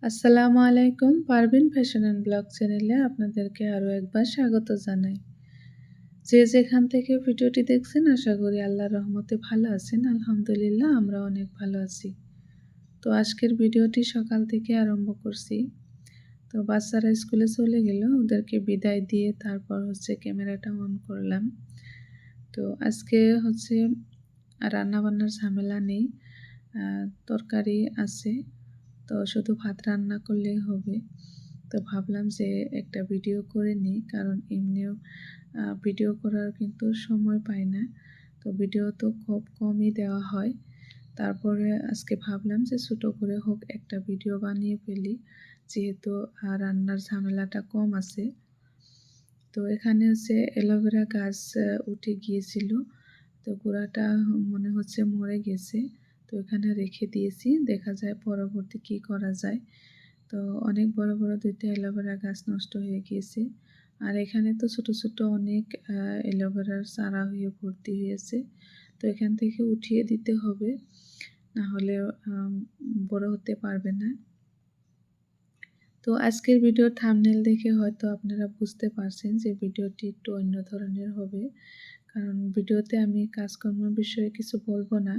আসসালামু আলাইকুম। Parvin fashion and blog চ্যানেলে আপনাদেরকে আরও একবার স্বাগত জানাই। যে যেখান থেকে ভিডিওটি দেখছেন আশা করি আল্লাহর রহমতে ভালো আছেন। আলহামদুলিল্লাহ আমরা অনেক ভালো আছি। তো আজকের ভিডিওটি সকাল থেকে আরম্ভ করছি। তো বাচ্চারা স্কুলে চলে গেল, ওদেরকে বিদায় দিয়ে তারপর ক্যামেরাটা অন করলাম। তো আজকে রান্নাবান্নার ঝামেলা নেই, তরকারি আছে, তো শুধু ভাত রান্না করলেই হবে। তো ভাবলাম যে একটা ভিডিও করে নিই, কারণ এমনিও ভিডিও করার কিন্তু সময় পাই না, তো ভিডিও তো খুব কমই দেওয়া হয়। তারপরে আজকে ভাবলাম যে ছোটো করে হোক একটা ভিডিও বানিয়ে ফেলি, যেহেতু রান্নার ঝামেলাটা কম আছে। তো এখানে অ্যালোভেরা গাছ উঠে গিয়েছিল, তো গোড়াটা মনে হচ্ছে মরে গেছে। তো এখানে রেখে দিয়েছি, দেখা যায় পরবর্তী কি করা যায়। তো অনেক বড় বড় দুইটা অ্যালোভেরা গাছ নষ্ট হয়ে গিয়েছে। আর এখানে তো ছোট ছোট অনেক অ্যালোভেরার চারা হয়ে ভর্তি হয়েছে। তো এখান থেকে উঠিয়ে দিতে হবে, না হলে বড় হতে পারবে না। তো আজকের ভিডিওর থাম্বনেল দেখে হয়তো আপনারা বুঝতে পারছেন যে ভিডিওটি একটু অন্য ধরনের হবে, কারণ ভিডিওতে আমি কাজকর্মের বিষয়ে কিছু বলবো না,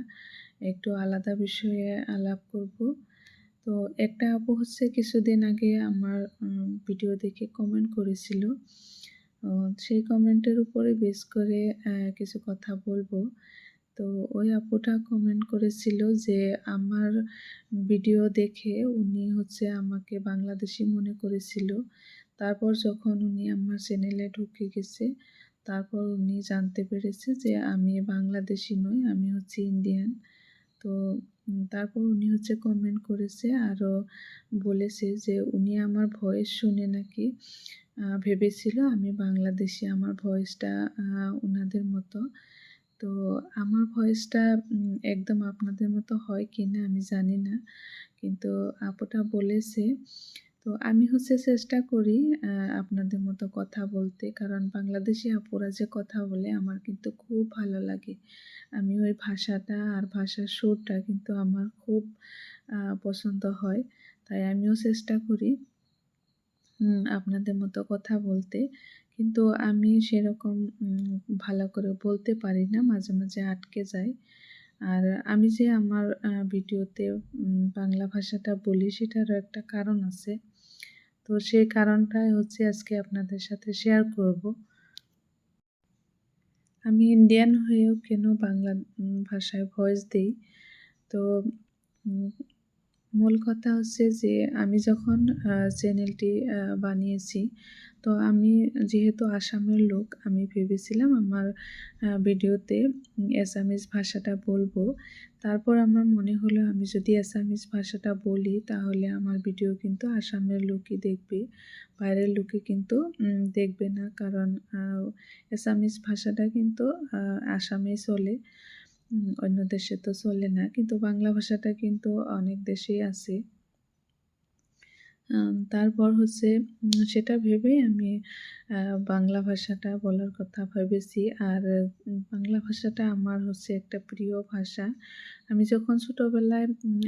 একটু আলাদা বিষয়ে আলাপ করব। তো একটা আপু কিছুদিন আগে আমার ভিডিও দেখে কমেন্ট করেছিল, সেই কমেন্টের উপরে বেস করে কিছু কথা বলবো। তো ওই আপুটা কমেন্ট করেছিল যে আমার ভিডিও দেখে উনি আমাকে বাংলাদেশি মনে করেছিল। তারপর যখন উনি আমার চ্যানেলে ঢুকে গেছে, তারপর উনি জানতে পেরেছে যে আমি বাংলাদেশি নই, আমি ইন্ডিয়ান। তো তারপর উনি কমেন্ট করেছে, আরও বলেছে যে উনি আমার ভয়েস শুনে নাকি ভেবেছিল আমি বাংলাদেশি, আমার ভয়েসটা ওনাদের মতো। তো আমার ভয়েসটা একদম আপনাদের মতো হয় কি না আমি জানি না, কিন্তু আপুটা বলেছে। তো আমি চেষ্টা করি আপনাদের মতো কথা বলতে, কারণ বাংলাদেশি আপুরা যে কথা বলে আমার কিন্তু খুব ভালো লাগে। আমি ওই ভাষাটা আর ভাষার সুরটা কিন্তু আমার খুব পছন্দ হয়, তাই আমিও চেষ্টা করি আপনাদের মতো কথা বলতে। কিন্তু আমি সেরকম ভালো করে বলতে পারি না, মাঝে মাঝে আটকে যায়। আর আমি যে আমার ভিডিওতে বাংলা ভাষাটা বলি সেটারও একটা কারণ আছে। তো সেই কারণটাই আজকে আপনাদের সাথে শেয়ার করব। আমি ইন্ডিয়ান হয়েও কেন বাংলা ভাষায় ভয়েস দেই। তো উম মূল কথা যে আমি যখন চ্যানেলটি বানিয়েছি, তো আমি যেহেতু আসামের লোক, আমি ভেবেছিলাম আমার ভিডিওতে অ্যাসামিজ ভাষাটা বলবো। তারপর আমার মনে হলো আমি যদি অ্যাসামিজ ভাষাটা বলি তাহলে আমার ভিডিও কিন্তু আসামের লোকই দেখবে, বাইরের লোকে কিন্তু দেখবে না, কারণ অ্যাসামিজ ভাষাটা কিন্তু আসামেই চলে, অন্য দেশে তো চলে না। কিন্তু বাংলা ভাষাটা কিন্তু অনেক দেশেই আছে। তারপর সেটা ভেবেই আমি বাংলা ভাষাটা বলার কথা ভেবেছি। আর বাংলা ভাষাটা আমার একটা প্রিয় ভাষা। আমি যখন ছোটোবেলায়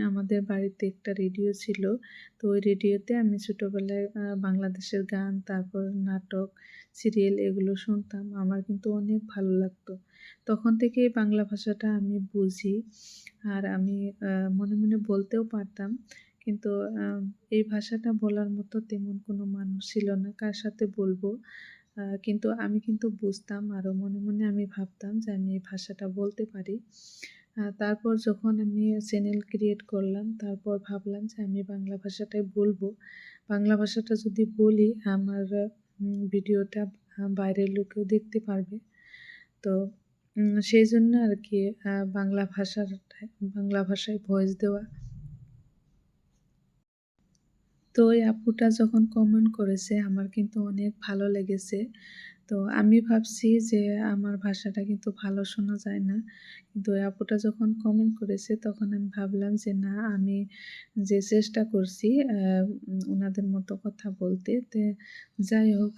আমাদের বাড়িতে একটা রেডিও ছিল, তো ওই রেডিওতে আমি ছোটোবেলায় বাংলাদেশের গান, তারপর নাটক, সিরিয়াল এগুলো শুনতাম। আমার কিন্তু অনেক ভালো লাগতো। তখন থেকেই বাংলা ভাষাটা আমি বুঝি, আর আমি মনে মনে বলতেও পারতাম। কিন্তু এই ভাষাটা বলার মতো তেমন কোনো মানুষ ছিল না, কার সাথে বলবো। কিন্তু আমি কিন্তু বুঝতাম, আরও মনে মনে আমি ভাবতাম যে আমি এই ভাষাটা বলতে পারি। তারপর যখন আমি চ্যানেল ক্রিয়েট করলাম, তারপর ভাবলাম যে আমি বাংলা ভাষাটাই বলবো। বাংলা ভাষাটা যদি বলি আমার ভিডিওটা বাইরের লোকেও দেখতে পারবে। তো সেই জন্য আর কি বাংলা ভাষায় ভয়েস দেওয়া। তো ওই আপুটা যখন কমেন্ট করেছে আমার কিন্তু অনেক ভালো লেগেছে। তো আমি ভাবছি যে আমার ভাষাটা কিন্তু ভালো শোনা যায় না। কিন্তু ওই আপুটা যখন কমেন্ট করেছে তখন আমি ভাবলাম যে না, আমি যে চেষ্টা করছি উনাদের মতো কথা বলতে। যাই হোক,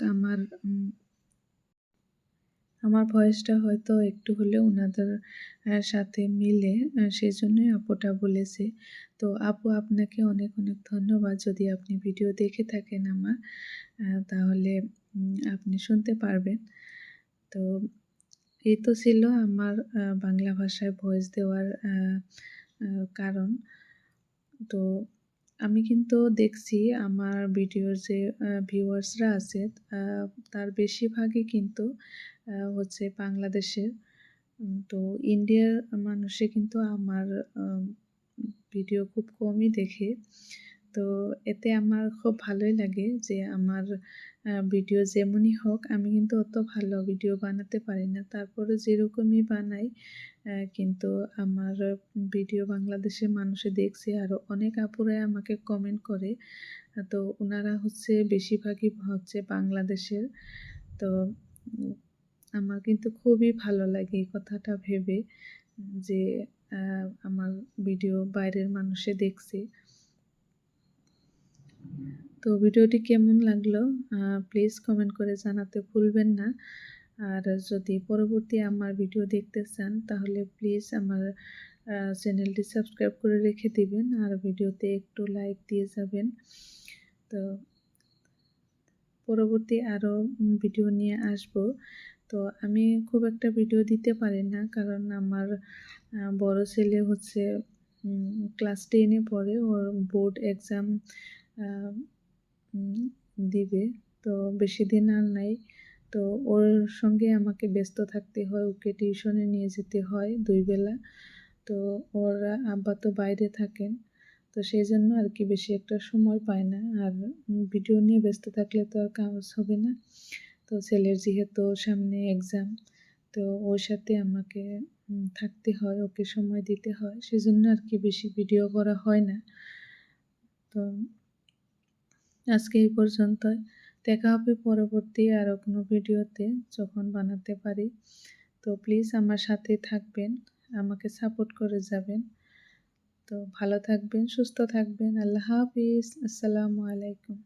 আমার ভয়েসটা হয়তো একটু হলেও উনাদের সাথে মিলে, সেজন্যই আপুটা বলেছে। তো আপু আপনাকে অনেক অনেক ধন্যবাদ। যদি আপনি ভিডিও দেখে থাকেন আমার, তাহলে আপনি শুনতে পারবেন। তো এই তো ছিল আমার বাংলা ভাষায় ভয়েস দেওয়ার কারণ। তো আমি কিন্তু দেখছি আমার ভিডিওর যে ভিউয়ার্সরা আছে, তার বেশিরভাগই কিন্তু হচ্ছে বাংলাদেশের। তো ইন্ডিয়ার মানুষে কিন্তু আমার ভিডিও খুব কমই দেখে। তো এতে আমার খুব ভালোই লাগে যে আমার ভিডিও যেমনই হোক, আমি কিন্তু অত ভালো ভিডিও বানাতে পারি না। তারপরেও যেরকমই বানাই, কিন্তু আমার ভিডিও বাংলাদেশের মানুষে দেখছে, আরও অনেক আপুরাই আমাকে কমেন্ট করে। তো ওনারা হচ্ছে বেশিরভাগই হচ্ছে বাংলাদেশের। তো উম আমার কিন্তু খুবই ভালো লাগে এই কথাটা ভেবে যে আমার ভিডিও বাইরের মানুষে দেখছে। তো ভিডিওটি কেমন লাগলো প্লিজ কমেন্ট করে জানাতে ভুলবেন না। আর যদি পরবর্তী আমার ভিডিও দেখতে চান, তাহলে প্লিজ আমার চ্যানেলটি সাবস্ক্রাইব করে রেখে দিবেন, আর ভিডিওতে একটু লাইক দিয়ে যাবেন। তো পরবর্তী আরও ভিডিও নিয়ে আসব। তো আমি খুব একটা ভিডিও দিতে পারি না, কারণ আমার বড় ছেলে হচ্ছে ক্লাস 10-এ পড়ে। ওর বোর্ড এক্সাম দিবে। তো বেশি দিন আর নাই। তো ওর সঙ্গে আমাকে ব্যস্ত থাকতে হয়, ওকে টিউশনে নিয়ে যেতে হয় 2 বেলা। তো ওর আব্বা তো বাইরে থাকেন। তো সেজন্য আর কি বেশি একটা সময় পায় না। আর ভিডিও নিয়ে ব্যস্ত থাকলে তো আর কাজ হবে না। তো ছেলের যেহেতু সামনে এক্সাম, তো ওর সাথে আমাকে থাকতে হয়, ওকে সময় দিতে হয়। সেজন্য আর কি বেশি ভিডিও করা হয় না। তো আজকে এই পর্যন্তই। দেখা হবে পরবর্তী আরও কোনো ভিডিওতে, যখন বানাতে পারি। তো প্লিজ আমার সাথে থাকবেন, আমাকে সাপোর্ট করে যাবেন। তো ভালো থাকবেন, সুস্থ থাকবেন। আল্লাহ হাফিজ। আসসালামু আলাইকুম।